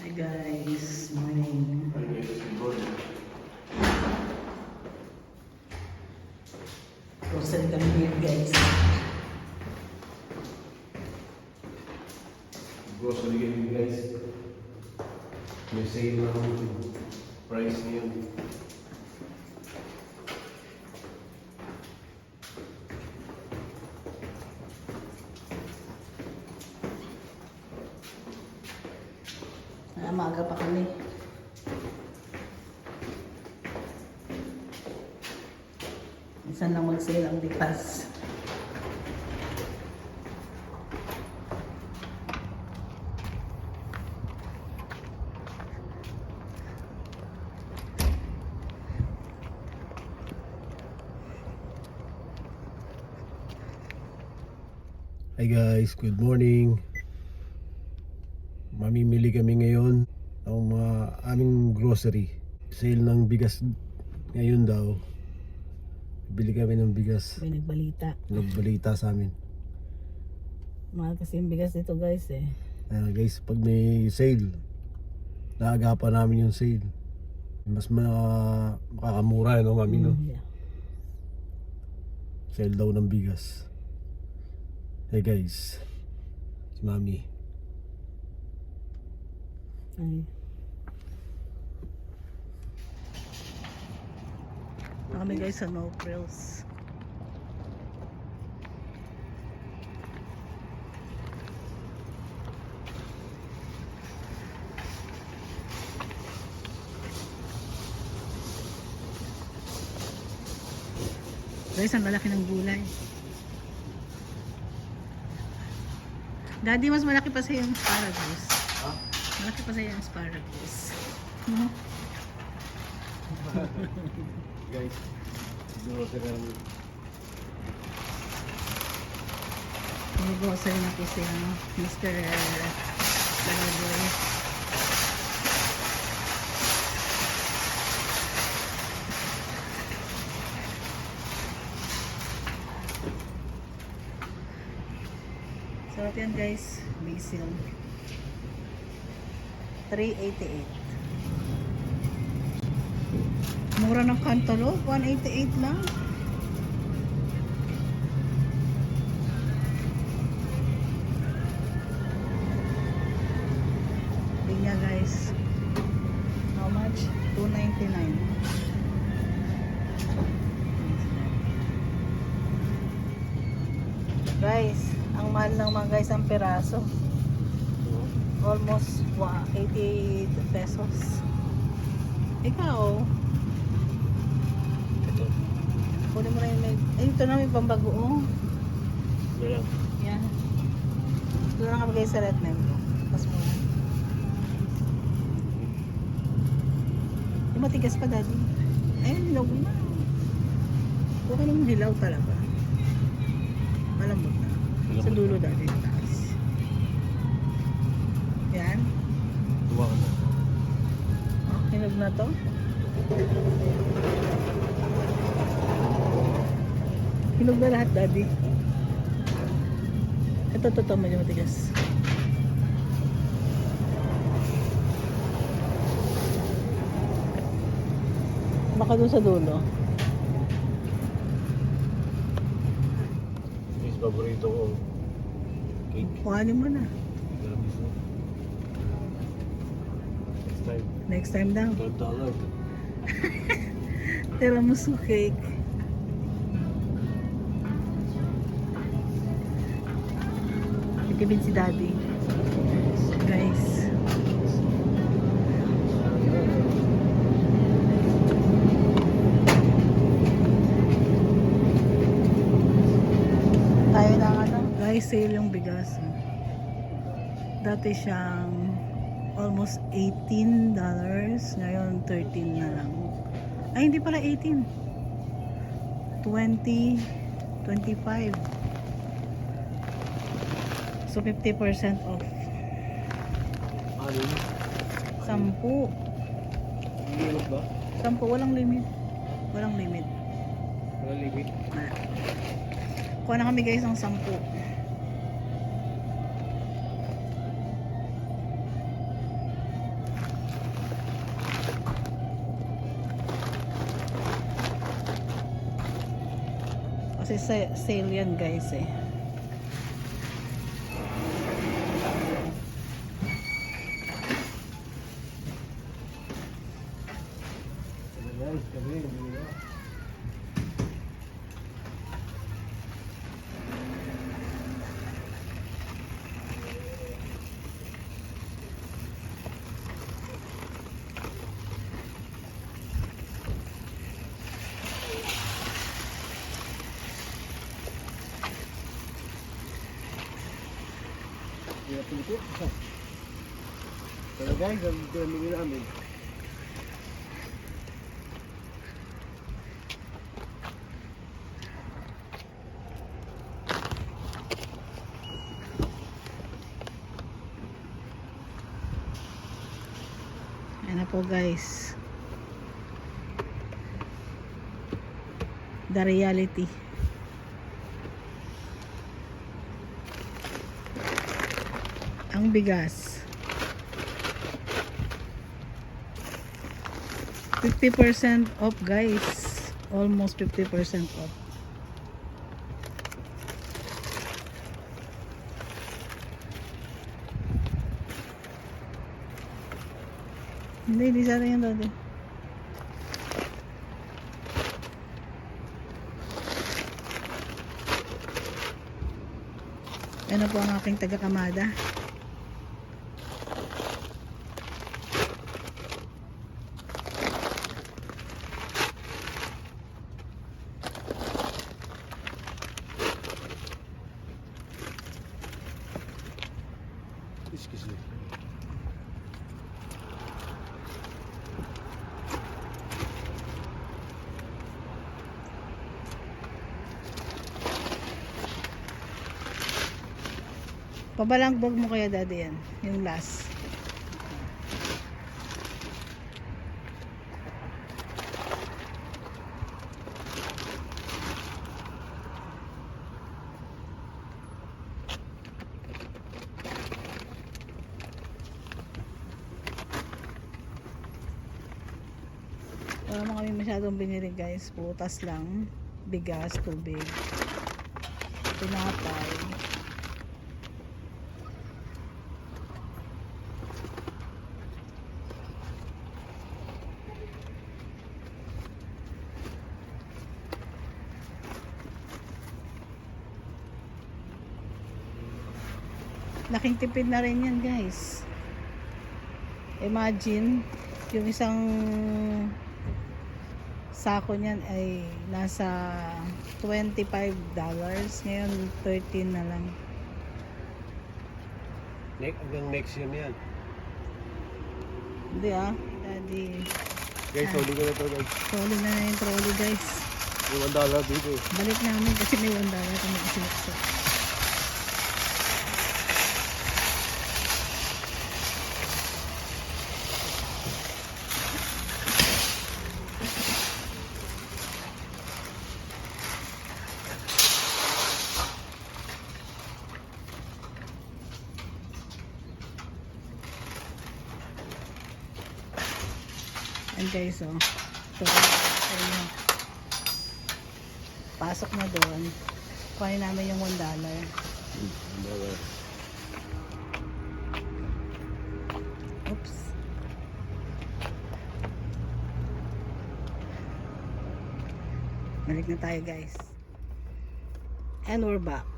Hi guys, morning. Grocery kami ngayon guys. Grocery game guys. May sale ng price ngayon. Maaga pa kami. Minsan lang mag-sale ang lipas. Hi guys, good morning. Mamimili kami ngayon ng mga aming grocery. Sale ng bigas ngayon daw. Bili kami ng bigas. May nagbalita. Nagbalita sa amin. Mahal kasi yung bigas dito guys eh. Guys, pag may sale, naagapan namin yung sale. Mas makakamura, no, mami, no? Yeah. Sale daw ng bigas. Hey guys, si mami. Ay. Kami guys sa No Frills. Guys, ang lalaki ng gulay. Daddy, mas malaki pa sa yung asparagus. Ha? Malaki pa sa yung asparagus. Guys, grocery kami. Nag-grocery na po si Mr. Balaboy. Sarap yan guys, basil. 388. Mura ng cantaloupe, 188 lang. Pinya guys. How much? 299. Guys, ang mahal ng mga guys ang peraso. Almost 80 pesos. Ikaw, Ito. kunin mo na yung ito na may pambago. Wala. Yan. Ito na kami guys sa red member. Mas mura. Yung matigas pa daddy. Ayun, hilaw mo na. Okay naman hilaw talaga. Malambot na. Sa dulo daddy. Taas. Yan. Tuwa ka na. Oh, hinog na to. Hinog na lahat daddy. Ito medyo matigas. Baka doon sa dulo. Guys, paborito ko. Cake. Kuhanin mo na. Tiramisu. Next time. Next time daw. $12. Tiramisu cake. Itibid si daddy. Guys. Tayo na ano. Guys, sale yung bigas. Dati siyang almost $18. Ngayon 13 na lang. Ay, hindi pala 18. 20, 25. So 50% off. Ano yun? 10. Limit ba? 10, walang limit. Walang limit. Wala limit. Wala. Kuha na kami guys ng 10. Kasi sale yan guys eh. Guys, kami, hindi na. Kaya pilikit. Pero guys, ang pinamili namin. Ayan na po guys. The reality. Ang bigas. 50% off guys. Almost 50% off. Hindi sana yan dati. Ano po ang aking taga-Kamada? Excuse me. Pabalangbog mo kaya daddy yan, yung last. Wala naman kami masyadong binili guys, putas lang, bigas, tubig, tinapay. Laking tipid na rin yan guys. Imagine yung isang sako niyan ay nasa $25, ngayon 13 na lang. Hanggang next year na yan. Hindi daddy, Guys, huli ko na to guys. trolley na yung trolley guys. May $1 dito eh. Balik namin kasi may $1 kami isinukso. And guys, so, ayun, pasok na doon. Kuhanin namin yung $1. Oops. Balik na tayo guys. And we're back.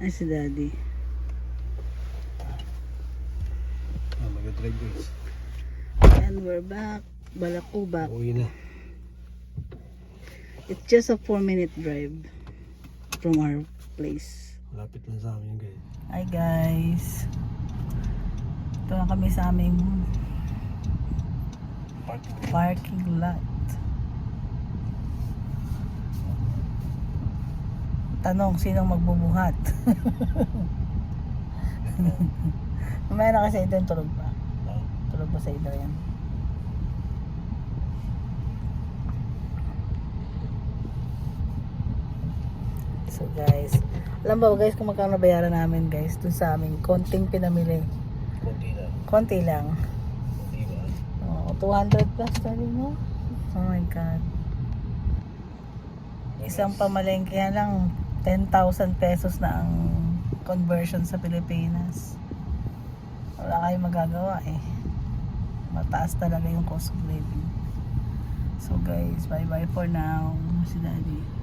Ay si daddy. Mag-drive guys. And we're back. Balakubak. Uwi na. It's just a 4-minute drive from our place. Malapit na sa amin guys. Hi guys. Ito na kami sa aming parking lot. Tanong, sinong magbubuhat? Mamaya na kasi ito tulog pa. Tulog pa sa ito yan. So guys, alam ba guys kung magkano bayaran namin guys dun sa aming konting pinamili? Konti na. Konti lang. Diba? Oh, 200 plus tali mo. Oh my God. Isang pamalengke lang, 10,000 pesos na ang conversion sa Pilipinas. Wala kayong magagawa eh. Mataas talaga yung cost of living. So guys, bye bye for now. Si Daddy.